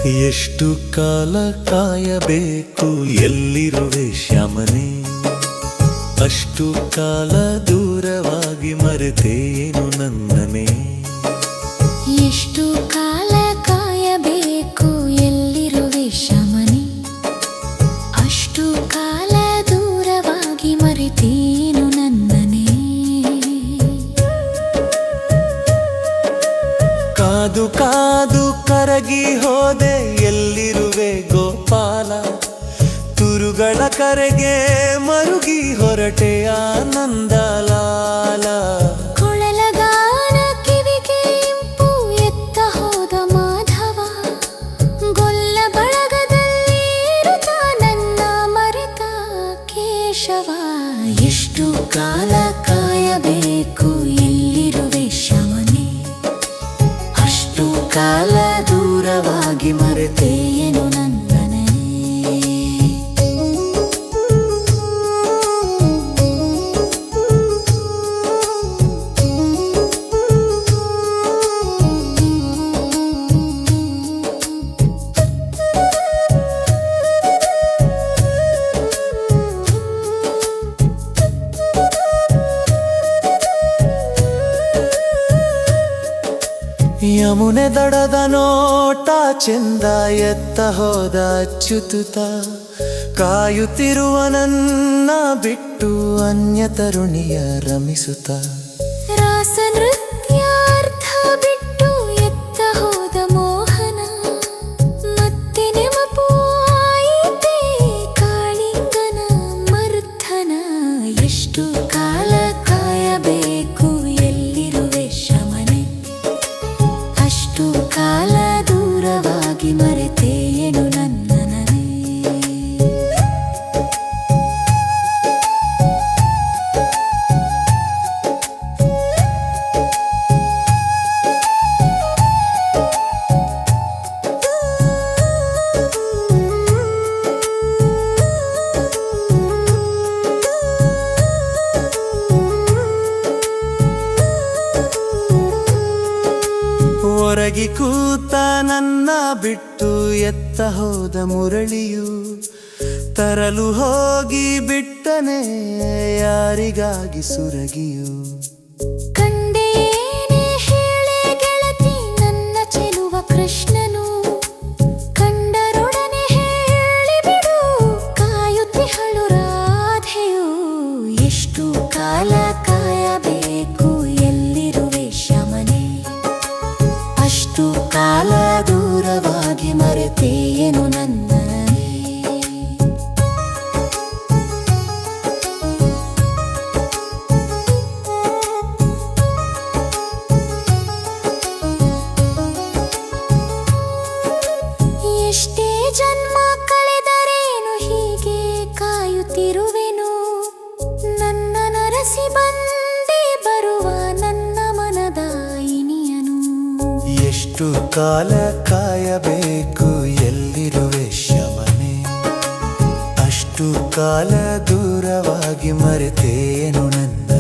ಎಷ್ಟು ಕಾಲ ಕಾಯಬೇಕು ಎಲ್ಲಿರುವೆ ಶ್ಯಾಮನೇ, ಅಷ್ಟು ಕಾಲ ದೂರವಾಗಿ ಮರೆತೇನು ನನ್ನನೇ. ಎಷ್ಟು ಕಾಲ ಕಾಯಬೇಕು ಎಲ್ಲಿರುವೆ ಶ್ಯಾಮನೇ, ಅಷ್ಟು ಕಾಲ ದೂರವಾಗಿ ಮರೆತೇನು ನನ್ನನೇ. ಕಾದು ಕಾದು ಕರಗಿ ಹೋದೆ ಎಲ್ಲಿರುವೆ ಗೋಪಾಲ, ತುರುಗಳ ಕರೆಗೆ ಮರುಗಿ ಹೊರಟೆ ಆನಂದ ಲಾಲ. ಕೊಳಲಗಾನ ಕಿವಿಗೆ ಇಂಪು ಎತ್ತ ಹೋದ ಮಾಧವ, ಗೊಲ್ಲ ಬಳಗದಲ್ಲಿ ಇರುತ್ತ ನನ್ನ ಮರೆತ ಕೇಶವ. ಎಷ್ಟು ಕಾಲ ಕಾಯಬೇಕು ಎಲ್ಲಿರುವೆ ಶ್ಯಾಮನೇ, ಅಷ್ಟು ಕಾಲ ದೂರವಾಗಿ ಮರೆತೇನು ನನ್ನನೇ. ಯಮುನೆ ದಡದ ನೋಟ ಚೆಂದ ಎತ್ತ ಹೋದ ಅಚ್ಯುತ, ಕಾಯುತ್ತಿರುವ ನನ್ನ ಬಿಟ್ಟು ಅನ್ಯ ತರುಣಿಯ ರಮಿಸುತ್ತ. ರಾಸ ನೃತ್ಯಾರ್ಥ ಬಿಟ್ಟು ಎತ್ತ ಹೋದ ಮೋಹನ, ಮತ್ತೆ ನೆನಪು ಆಯಿತೆ ಕಾಳಿಂಗನ ಮರುಥನ. ಎಷ್ಟು ಕಾಲ ಕಾಯಬೇಕು ಎಲ್ಲಿರುವೆ ಶ್ಯಾಮನೇ, ಅಷ್ಟು ಕಾಲ ದೂರವಾಗಿ ಮರೆತೇನು ನನ್ನನೇ. ಹೊರಗಿ ಕೂತ ನನ್ನ ಬಿಟ್ಟು ಎತ್ತ ಹೋದ ಮುರಳಿಯು, ತರಲು ಹೋಗಿ ಬಿಟ್ಟನೆ ಯಾರಿಗಾಗಿ ಸುರಗಿಯು. ಕಂಡೇನೆ ಹೇಳೆ ಗೆಳತಿ ನನ್ನ ಚೆಲುವ ಕೃಷ್ಣನು, ಕಂಡರೊಡನೆ ಹೇಳಿಬಿಡು ಕಾಯುತ್ತಿಹಳು ರಾಧೆಯು. ಎಷ್ಟು ಕಾಲ ಕಾಯಬೇಕು ಎಲ್ಲಿರುವೆ ಶ್ಯಾಮನೇ, ಅಷ್ಟು ಕಾಲ ದೂರವಾಗಿ ಮರೆತೇನು ನನ್ನನೇ. ಎಷ್ಟೇ ಜನ್ಮ ಕಳೆದರೇನು ಹೀಗೆ ಕಾಯುತ್ತಿರುವೆನು, ನನ್ನ ನರಸಿ ಬಂದೇ ಬರುವ ನನ್ನ ಮನದ ಇನಿಯನು. ಎಷ್ಟು ಕಾಲ ಕಾಯಬೇಕು ಎಲ್ಲಿರುವೆ ಶ್ಯಾಮನೇ, ಅಷ್ಟು ಕಾಲ ದೂರವಾಗಿ ಮರೆತೇನು ನನ್ನ